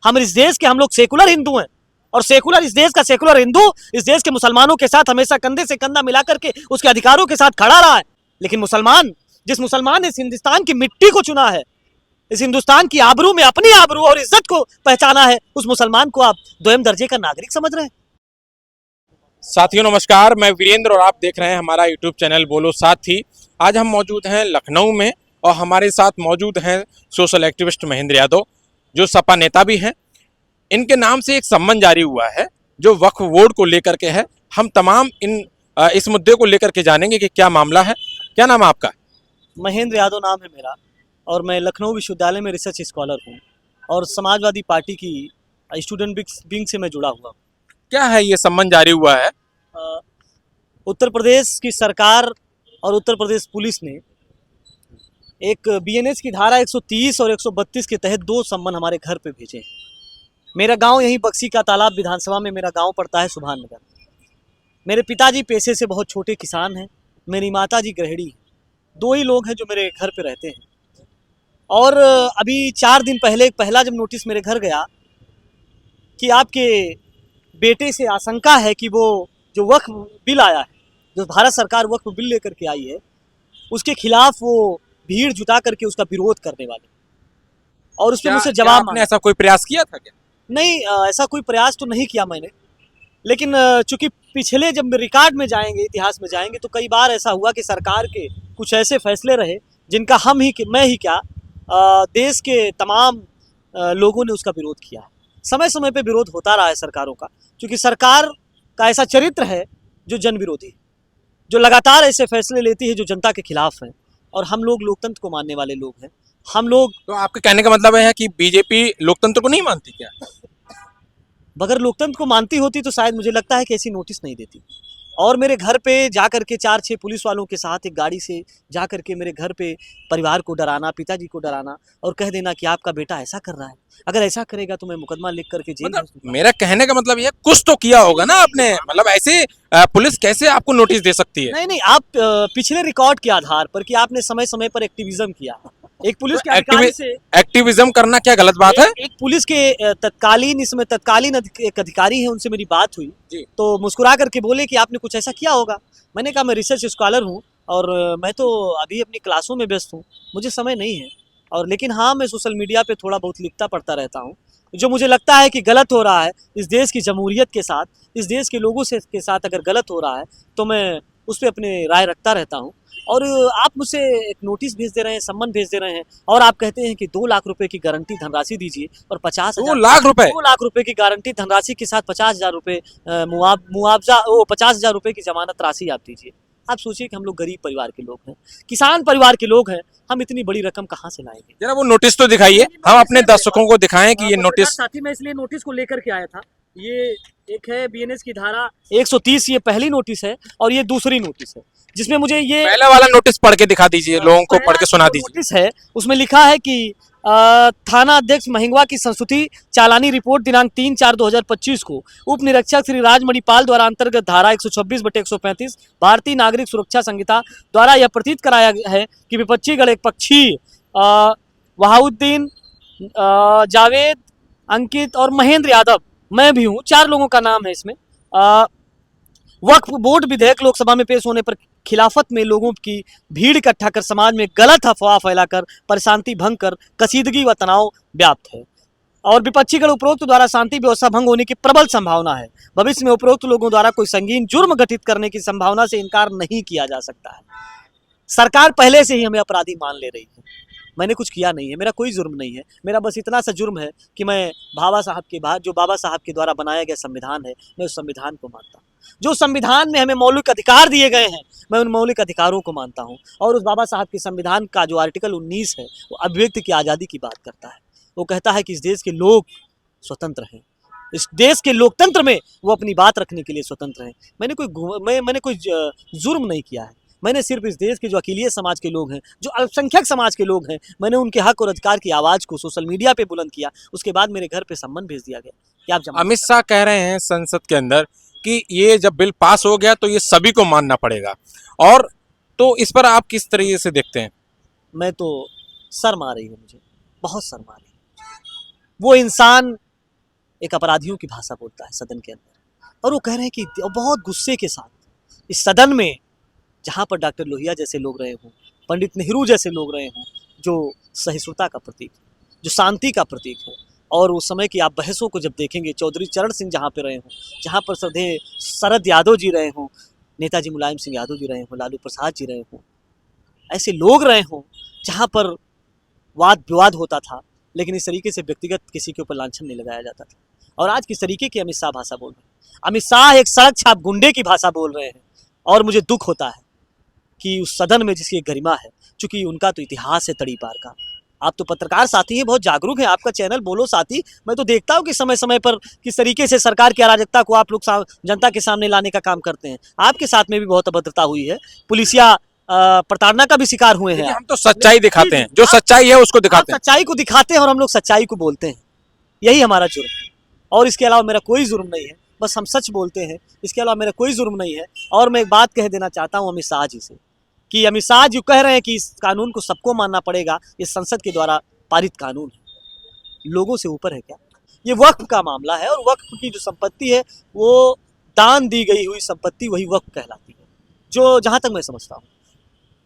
हम इस देश के, हम लोग सेकुलर हिंदू हैं, और सेकुलर, इस देश का सेकुलर हिंदू इस देश के मुसलमानों के साथ हमेशा कंधे से कंधा मिलाकर के उसके अधिकारों के साथ खड़ा रहा है। लेकिन मुसलमान, जिस मुसलमान ने इस हिंदुस्तान की मिट्टी को चुना है, इस हिंदुस्तान की आबरू में अपनी आबरू और इज्जत को पहचाना है, उस मुसलमान को आप दोयम दर्जे का नागरिक समझ रहे हैं। साथियों नमस्कार, मैं वीरेंद्र और आप देख रहे हैं हमारा यूट्यूब चैनल बोलो साथी। आज हम मौजूद हैं लखनऊ में और हमारे साथ मौजूद हैं सोशल एक्टिविस्ट महेंद्र यादव, जो सपा नेता भी हैं। इनके नाम से एक सम्मन जारी हुआ है जो वक्फ बोर्ड को लेकर के है। हम तमाम इस मुद्दे को लेकर के जानेंगे कि क्या मामला है। क्या नाम है आपका? महेंद्र यादव नाम है मेरा, और मैं लखनऊ विश्वविद्यालय में रिसर्च स्कॉलर हूँ और समाजवादी पार्टी की स्टूडेंट विंग से मैं जुड़ा हुआ हूँ। क्या है ये सम्मन जारी हुआ है? उत्तर प्रदेश की सरकार और उत्तर प्रदेश पुलिस ने एक बीएनएस की धारा 130 और 132 के तहत 2 सम्मन हमारे घर पे भेजे। मेरा गांव यही बक्सी का तालाब विधानसभा में मेरा गांव पड़ता है, सुभान नगर। मेरे पिताजी पेशे से बहुत छोटे किसान हैं, मेरी माताजी गृहिणी हैं। 2 ही लोग हैं जो मेरे घर पे रहते हैं। और अभी 4 दिन पहले पहला जब नोटिस मेरे घर गया कि आपके बेटे से आशंका है कि वो जो वक्फ बिल आया है, जो भारत सरकार वक्फ बिल लेकर के आई है, उसके खिलाफ वो भीड़ जुटा करके उसका विरोध करने वाले, और उसमें मुझसे जवाब आपने ऐसा कोई प्रयास किया था क्या? नहीं, ऐसा कोई प्रयास तो नहीं किया मैंने, लेकिन चूंकि पिछले जब रिकॉर्ड में जाएंगे, इतिहास में जाएंगे, तो कई बार ऐसा हुआ कि सरकार के कुछ ऐसे फैसले रहे जिनका मैं ही क्या, देश के तमाम लोगों ने उसका विरोध किया है। समय समय पे विरोध होता रहा है सरकारों का, क्योंकि सरकार का ऐसा चरित्र है जो जन विरोधी, जो लगातार ऐसे फैसले लेती है जो जनता के खिलाफ हैं। और हम लोग लोकतंत्र को मानने वाले लोग हैं। हम लोग, तो आपके कहने का मतलब है कि बीजेपी लोकतंत्र को नहीं मानती क्या? अगर लोकतंत्र को मानती होती तो शायद मुझे लगता है कि ऐसी नोटिस नहीं देती। और मेरे घर पे जा करके 4-6 पुलिस वालों के साथ एक गाड़ी से जा करके मेरे घर पे परिवार को डराना, पिताजी को डराना और कह देना कि आपका बेटा ऐसा कर रहा है, अगर ऐसा करेगा तो मैं मुकदमा लिख करके जेल भेज दूंगा। मेरा कहने का मतलब ये कुछ तो किया होगा ना आपने, मतलब ऐसे पुलिस कैसे आपको नोटिस दे सकती है? नहीं, आप पिछले रिकॉर्ड के आधार पर कि आपने समय समय पर एक्टिविज्म किया, एक पुलिस के अधिकारी से एक्टिविज्म करना क्या गलत बात है? एक पुलिस के तत्कालीन एक अधिकारी है, उनसे मेरी बात हुई तो मुस्कुरा करके बोले कि आपने कुछ ऐसा किया होगा। मैंने कहा मैं रिसर्च स्कॉलर हूँ और मैं तो अभी अपनी क्लासों में व्यस्त हूँ, मुझे समय नहीं है। और लेकिन हाँ, मैं सोशल मीडिया पे थोड़ा बहुत लिखता पढ़ता रहता हूँ, जो मुझे लगता है कि गलत हो रहा है इस देश की जमहूरियत के साथ, इस देश के लोगों से के साथ अगर गलत हो रहा है तो मैं उस पर अपने राय रखता रहता हूँ। और आप मुझसे एक नोटिस भेज दे रहे हैं, सम्मन भेज दे रहे हैं, और आप कहते हैं कि 2 लाख रुपए की गारंटी धनराशि दीजिए और 2 लाख रुपए 2 लाख रुपए की गारंटी धनराशि के साथ 50,000 रुपए मुआवजा, 50,000 रुपए की जमानत राशि आप दीजिए। आप सोचिए कि हम लोग गरीब परिवार के लोग हैं, किसान परिवार के लोग हैं, हम इतनी बड़ी रकम कहाँ से लाएंगे? जरा वो नोटिस तो दिखाइए, हम अपने दर्शकों को दिखाएं कि ये नोटिस। साथी, मैं इसलिए नोटिस को लेकर के आया था। ये एक है बीएनएस की धारा 130, ये पहली नोटिस है, और ये दूसरी नोटिस है जिसमें मुझे ये पहला वाला नोटिस पढ़ के दिखा दीजिए, लोगों को पढ़ के सुना दीजिए। नोटिस है, उसमें लिखा है कि थाना अध्यक्ष महिंगवा की संस्तुति चालानी रिपोर्ट दिनांक 3/4/2025 को उप निरीक्षक श्री राजमणिपाल द्वारा अंतर्गत धारा 126/135 भारतीय नागरिक सुरक्षा संहिता द्वारा यह प्रतीत कराया है कि विपक्षी गण एक पक्षी वहाउद्दीन, जावेद, अंकित और महेंद्र यादव, मैं भी हूँ, 4 लोगों का नाम है इसमें, वक्फ बोर्ड विधेयक लोकसभा में पेश होने पर खिलाफत में लोगों की भीड़ इकट्ठा कर समाज में गलत अफवाह फैलाकर प्रशांति भंग कर कशीदगी व तनाव व्याप्त है, और विपक्षी गण उपरोक्त द्वारा शांति व्यवस्था भंग होने की प्रबल संभावना है। भविष्य में उपरोक्त लोगों द्वारा कोई संगीन जुर्म घटित करने की संभावना से इनकार नहीं किया जा सकता है। सरकार पहले से ही हमें अपराधी मान ले रही है। मैंने कुछ किया नहीं है, मेरा कोई जुर्म नहीं है, मेरा बस इतना सा जुर्म है कि मैं बाबा साहब के द्वारा बनाया गया संविधान है, मैं उस संविधान को मानता हूँ। जो संविधान में हमें मौलिक अधिकार दिए गए हैं, मैं उन मौलिक अधिकारों को मानता हूँ। और उस बाबा साहब के संविधान का जो आर्टिकल 19 है, वो अभिव्यक्ति की आज़ादी की बात करता है। वो कहता है कि इस देश के लोग स्वतंत्र हैं, इस देश के लोकतंत्र में वो अपनी बात रखने के लिए स्वतंत्र हैं। मैंने कोई जुर्म नहीं किया है। मैंने सिर्फ इस देश के जो अकेलिय समाज के लोग हैं, जो अल्पसंख्यक समाज के लोग हैं, मैंने उनके हक और अधिकार की आवाज़ को सोशल मीडिया पे बुलंद किया। उसके बाद मेरे घर पे सम्मन भेज दिया गया कि आप अमित शाह कह रहे हैं संसद के अंदर कि ये जब बिल पास हो गया तो ये सभी को मानना पड़ेगा, और तो इस पर आप किस तरीके से देखते हैं? मैं तो शर्म आ रही है, मुझे बहुत शर्म आ रही है। वो इंसान एक अपराधियों की भाषा बोलता है सदन के अंदर, और वो कह रहे हैं कि बहुत गुस्से के साथ इस सदन में, जहाँ पर डॉक्टर लोहिया जैसे लोग रहे हों, पंडित नेहरू जैसे लोग रहे हों, जो सहिष्णुता का प्रतीक है, जो शांति का प्रतीक है, और उस समय की आप बहसों को जब देखेंगे, चौधरी चरण सिंह जहाँ पे रहे हों, जहाँ पर श्रद्धेय शरद यादव जी रहे हों, नेताजी मुलायम सिंह यादव जी रहे हों, लालू प्रसाद जी रहे हों, ऐसे लोग रहे हों जहाँ पर वाद विवाद होता था, लेकिन इस तरीके से व्यक्तिगत किसी के ऊपर लांछन नहीं लगाया जाता था। और आज किस तरीके की अमित शाह भाषा बोल रहे हैं। अमित शाह एक सड़क छाप गुंडे की भाषा बोल रहे हैं, और मुझे दुख होता है कि उस सदन में जिसकी गरिमा है, चूंकि उनका तो इतिहास है तड़ी पार का। आप तो पत्रकार साथी हैं, बहुत जागरूक हैं, आपका चैनल बोलो साथी, मैं तो देखता हूँ कि समय समय पर किस तरीके से सरकार की अराजकता को आप लोग जनता के सामने लाने का काम करते हैं। आपके साथ में भी बहुत अभद्रता हुई है, पुलिसिया प्रताड़ना का भी शिकार हुए हैं। हम तो सच्चाई दिखाते हैं, जो सच्चाई है उसको दिखाते हैं। सच्चाई को दिखाते हैं और हम लोग सच्चाई को बोलते हैं, यही हमारा जुर्म है, और इसके अलावा मेरा कोई जुर्म नहीं है। बस हम सच बोलते हैं, इसके अलावा मेरा कोई जुर्म नहीं है। और मैं एक बात कह देना चाहता हूँ अमित शाह जी से, कि अमित शाह जी कह रहे हैं कि इस कानून को सबको मानना पड़ेगा, ये संसद के द्वारा पारित कानून है, लोगों से ऊपर है क्या? ये वक्फ का मामला है, और वक्फ की जो संपत्ति है वो दान दी गई हुई संपत्ति, वही वक्फ कहलाती है, जो जहाँ तक मैं समझता हूँ।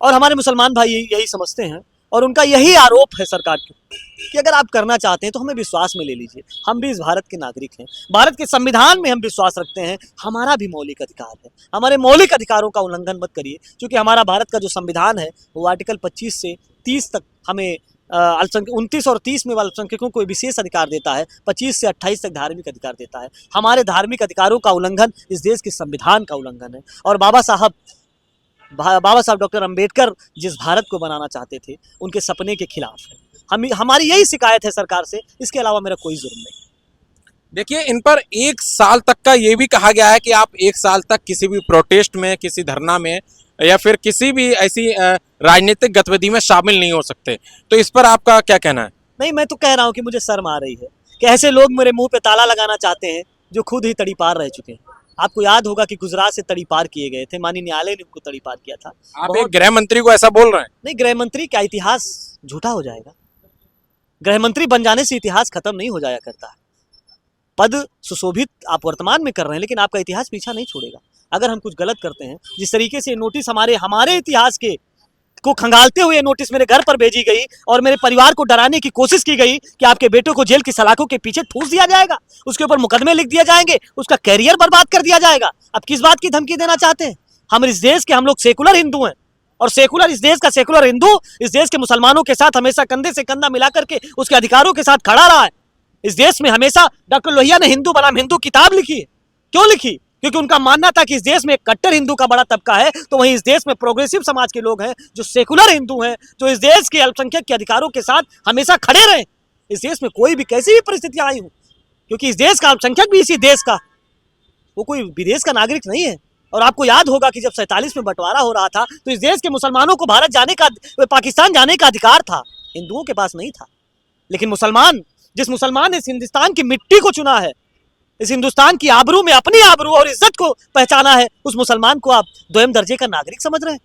और हमारे मुसलमान भाई यही समझते हैं, और उनका यही आरोप है सरकार के कि अगर आप करना चाहते हैं तो हमें विश्वास में ले लीजिए, हम भी इस भारत के नागरिक हैं, भारत के संविधान में हम विश्वास रखते हैं, हमारा भी मौलिक अधिकार है, हमारे मौलिक अधिकारों का उल्लंघन मत करिए, क्योंकि हमारा भारत का जो संविधान है वो आर्टिकल 25 से 30 तक हमें अल्पसंख्यक 29 और 30 में अल्पसंख्यकों को विशेष अधिकार देता है, 25 से 28 तक धार्मिक अधिकार देता है। हमारे धार्मिक अधिकारों का उल्लंघन इस देश के संविधान का उल्लंघन है, और बाबा साहब डॉक्टर अंबेडकर जिस भारत को बनाना चाहते थे, उनके सपने के खिलाफ है। हमारी यही शिकायत है सरकार से, इसके अलावा मेरा कोई जुर्म नहीं। देखिए, इन पर 1 साल तक का ये भी कहा गया है कि आप 1 साल तक किसी भी प्रोटेस्ट में, किसी धरना में या फिर किसी भी ऐसी राजनीतिक गतिविधि में शामिल नहीं हो सकते, तो इस पर आपका क्या कहना है? नहीं, मैं तो कह रहा हूँ कि मुझे शर्म आ रही है कि ऐसे लोग मेरे मुंह पे ताला लगाना चाहते हैं जो खुद ही तड़ी पार रह चुके हैं। आपको याद होगा कि गुजरात से तड़ी पार किए गए थे, माननीय न्यायालय ने उनको तड़ी पार किया था। आप एक गृह मंत्री को ऐसा बोल रहे हैं? नहीं, गृह मंत्री का इतिहास झूठा हो जाएगा। गृह मंत्री बन जाने से इतिहास खत्म नहीं हो जाया करता है। पद सुशोभित आप वर्तमान में कर रहे हैं, लेकिन आपका इतिहास पीछा नहीं छोड़ेगा। अगर हम कुछ गलत करते हैं, जिस तरीके से नोटिस हमारे इतिहास के को खंगालते हुए नोटिस मेरे घर पर भेजी गई, और मेरे परिवार को डराने की कोशिश की गई कि आपके बेटे को जेल की सलाखों के पीछे ठूस दिया जाएगा, उसके ऊपर मुकदमे लिख दिए जाएंगे, उसका कैरियर बर्बाद कर दिया जाएगा। अब किस बात की धमकी देना चाहते हैं? हम इस देश के, हम लोग सेकुलर हिंदू हैं, और सेकुलर, इस देश का सेकुलर हिंदू इस देश के मुसलमानों के साथ हमेशा कंधे से कंधा मिला करके उसके अधिकारों के साथ खड़ा रहा है। इस देश में हमेशा डॉक्टर लोहिया ने हिंदू बनाम हिंदू किताब लिखी है। क्यों लिखी? क्योंकि उनका मानना था कि इस देश में एक कट्टर हिंदू का बड़ा तबका है, तो वहीं इस देश में प्रोग्रेसिव समाज के लोग हैं जो सेकुलर हिंदू हैं, जो इस देश के अल्पसंख्यक के अधिकारों के साथ हमेशा खड़े रहे। इस देश में कोई भी कैसी भी परिस्थितियां आई हो, क्योंकि इस देश का अल्पसंख्यक भी इसी देश का, वो कोई विदेश का नागरिक नहीं है। और आपको याद होगा कि जब 47 में बंटवारा हो रहा था, तो इस देश के मुसलमानों को भारत जाने का, पाकिस्तान जाने का अधिकार था, हिंदुओं के पास नहीं था। लेकिन मुसलमान, जिस मुसलमान ने इस हिंदुस्तान की मिट्टी को चुना है, इस हिंदुस्तान की आबरू में अपनी आबरू और इज्जत को पहचाना है, उस मुसलमान को आप दोयम दर्जे का नागरिक समझ रहे हैं।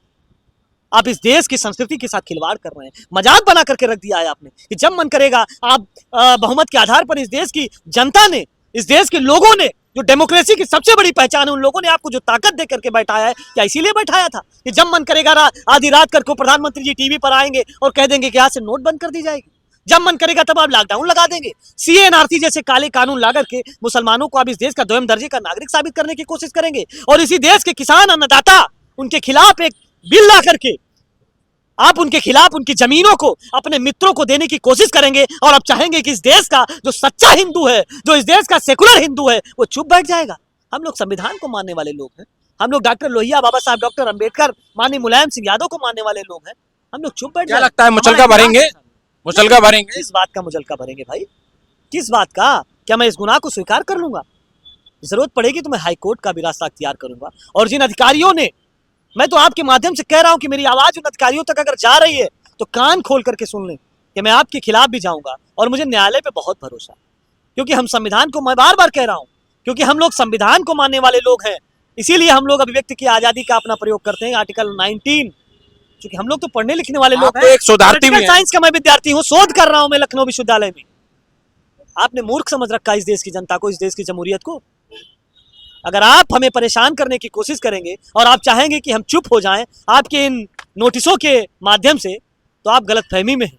आप इस देश की संस्कृति के साथ खिलवाड़ कर रहे हैं, मजाक बना करके रख दिया है आपने कि जब मन करेगा आप बहुमत के आधार पर, इस देश की जनता ने, इस देश के लोगों ने, जो डेमोक्रेसी की सबसे बड़ी पहचान है, उन लोगों ने आपको जो ताकत दे करके बैठाया है, क्या इसीलिए बैठाया था कि जब मन करेगा आधी रात करके प्रधानमंत्री जी टीवी पर आएंगे और कह देंगे कि यहाँ से नोट बंद कर दी जाएगी, जब मन करेगा तब आप लॉकडाउन लगा देंगे, सीएनआरसी जैसे काले कानून ला करके मुसलमानों को आप इस देश का दोयम दर्जे का नागरिक साबित करने की कोशिश करेंगे, और इसी देश के किसान अन्नदाता, उनके खिलाफ एक बिल ला करके आप उनके खिलाफ उनकी जमीनों को अपने मित्रों को देने की कोशिश करेंगे, और आप चाहेंगे कि इस देश का जो सच्चा हिंदू है, जो इस देश का सेकुलर हिंदू है, वो चुप बैठ जाएगा। हम लोग संविधान को मानने वाले लोग हैं, हम लोग डॉक्टर लोहिया, बाबा साहब डॉक्टर अंबेडकर, माननीय मुलायम सिंह यादव को मानने वाले लोग हैं, हम लोग चुप बैठ क्या लगता है मुचलका भरेंगे? मुचलका भरेंगे? किस बात का मुचलका भरेंगे भाई? किस बात का? क्या मैं इस गुनाह को स्वीकार कर लूंगा? जरूरत पड़ेगी तो मैं हाईकोर्ट का भी रास्ता अख्तियार करूंगा। और जिन अधिकारियों ने, मैं तो आपके माध्यम से कह रहा हूं कि मेरी आवाज उन अधिकारियों तक अगर जा रही है तो कान खोल करके सुन लें कि मैं आपके खिलाफ भी जाऊंगा, और मुझे न्यायालय पे बहुत भरोसा है, क्योंकि हम संविधान को, मैं बार बार कह रहा हूं, क्योंकि हम लोग संविधान को मानने वाले लोग हैं, इसीलिए हम लोग अभिव्यक्ति की आजादी का अपना प्रयोग करते हैं। आर्टिकल 19, क्योंकि हम लोग तो पढ़ने लिखने वाले लोग हैं। एक शोधार्थी भी हैं। साइंस का मैं विद्यार्थी हूँ, शोध कर रहा हूँ मैं लखनऊ विश्वविद्यालय में। आपने मूर्ख समझ रखा इस देश की जनता को, इस देश की जमहूरियत को। अगर आप हमें परेशान करने की कोशिश करेंगे और आप चाहेंगे कि हम चुप हो जाएं आपके इन नोटिसों के माध्यम से, तो आप गलतफहमी में हैं।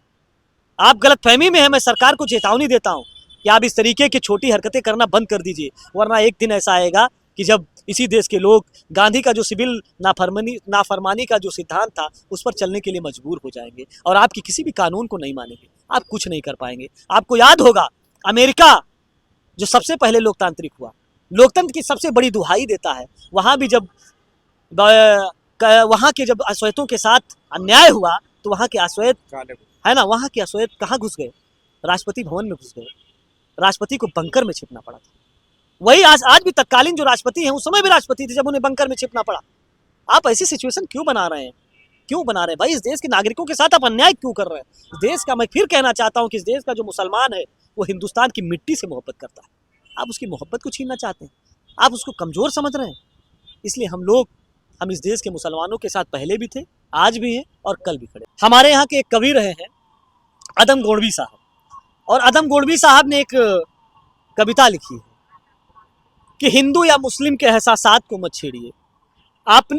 आप गलतफहमी में हैं। मैं सरकार को चेतावनी देता हूं कि आप इस तरीके की छोटी हरकतें करना बंद कर दीजिए, वरना एक दिन ऐसा आएगा कि जब इसी देश के लोग गांधी का जो सिविल नाफरमानी का जो सिद्धांत था उस पर चलने के लिए मजबूर हो जाएंगे और आपकी किसी भी कानून को नहीं मानेंगे। आप कुछ नहीं कर पाएंगे। आपको याद होगा अमेरिका जो सबसे पहले लोकतांत्रिक हुआ, लोकतंत्र की सबसे बड़ी दुहाई देता है, वहां भी जब वहां के जब अश्वेतों के साथ अन्याय हुआ तो वहां के अश्वेत है ना, वहां के अश्वेत कहाँ घुस गए? राष्ट्रपति भवन में घुस गए। राष्ट्रपति को बंकर में छिपना पड़ा था। वही आज भी तत्कालीन जो राष्ट्रपति हैं उस समय भी राष्ट्रपति थे जब उन्हें बंकर में छिपना पड़ा। आप ऐसी सिचुएशन क्यों बना रहे हैं? क्यों बना रहे हैं भाई? इस देश के नागरिकों के साथ आप अन्याय क्यों कर रहे हैं? इस देश का, मैं फिर कहना चाहता हूं कि इस देश का जो मुसलमान है वो हिंदुस्तान की मिट्टी से मोहब्बत करता है। आप उसकी मोहब्बत को छीनना चाहते हैं, आप उसको कमजोर समझ रहे हैं। इसलिए हम इस देश के मुसलमानों के साथ पहले भी थे, आज भी हैं और कल भी खड़े। हमारे यहाँ के एक कवि रहे हैं अदम गोडवी साहब, और अदम गोडवी साहब ने एक कविता लिखी है कि हिंदू या मुस्लिम के एहसासात को मत छेड़िए,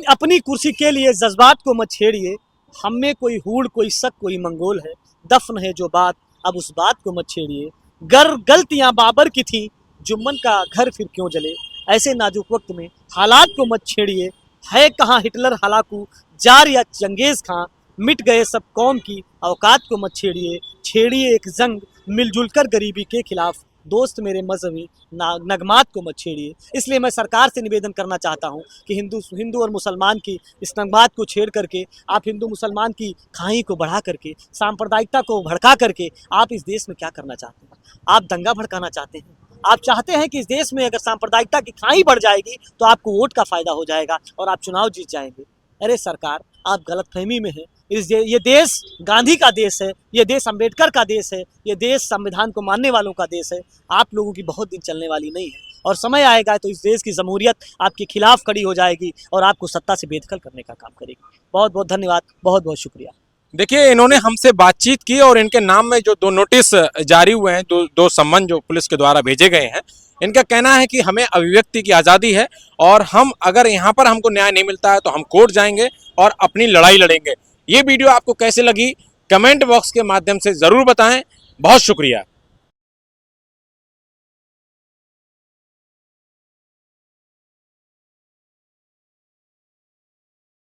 अपनी कुर्सी के लिए जज्बात को मत छेड़िए, हम में कोई हूड़, कोई शक, कोई मंगोल है, दफन है जो बात, अब उस बात को मत छेड़िए। गलतियां बाबर की थी, जुम्मन का घर फिर क्यों जले, ऐसे नाजुक वक्त में हालात को मत छेड़िए। है कहाँ हिटलर हलाकू, जार या चंगेज खां, मिट गए सब कौम की औकात को मत छेड़िए। छेड़िए एक जंग मिलजुल कर गरीबी के खिलाफ, दोस्त मेरे मजहबी नगमात को मत छेड़िए। इसलिए मैं सरकार से निवेदन करना चाहता हूं कि हिंदू और मुसलमान की इस नगमात को छेड़ करके, आप हिंदू मुसलमान की खाई को बढ़ा करके, सांप्रदायिकता को भड़का करके आप इस देश में क्या करना चाहते हैं? आप दंगा भड़काना चाहते हैं। आप चाहते हैं कि इस देश में अगर सांप्रदायिकता की खाई बढ़ जाएगी तो आपको वोट का फायदा हो जाएगा और आप चुनाव जीत जाएंगे। अरे सरकार, आप गलतफहमी में हैं। ये देश गांधी का देश है, ये देश अंबेडकर का देश है, ये देश संविधान को मानने वालों का देश है। आप लोगों की बहुत दिन चलने वाली नहीं है और समय आएगा तो इस देश की जमहूरियत आपके खिलाफ खड़ी हो जाएगी और आपको सत्ता से बेदखल करने का काम करेगी। बहुत बहुत धन्यवाद, बहुत बहुत शुक्रिया। देखिए, इन्होंने हमसे बातचीत की और इनके नाम में जो 2 नोटिस जारी हुए हैं, दो सम्मन जो पुलिस के द्वारा भेजे गए हैं, इनका कहना है कि हमें अभिव्यक्ति की आज़ादी है और हम अगर यहाँ पर हमको न्याय नहीं मिलता है तो हम कोर्ट जाएंगे और अपनी लड़ाई लड़ेंगे। ये वीडियो आपको कैसे लगी कमेंट बॉक्स के माध्यम से ज़रूर बताएं। बहुत शुक्रिया।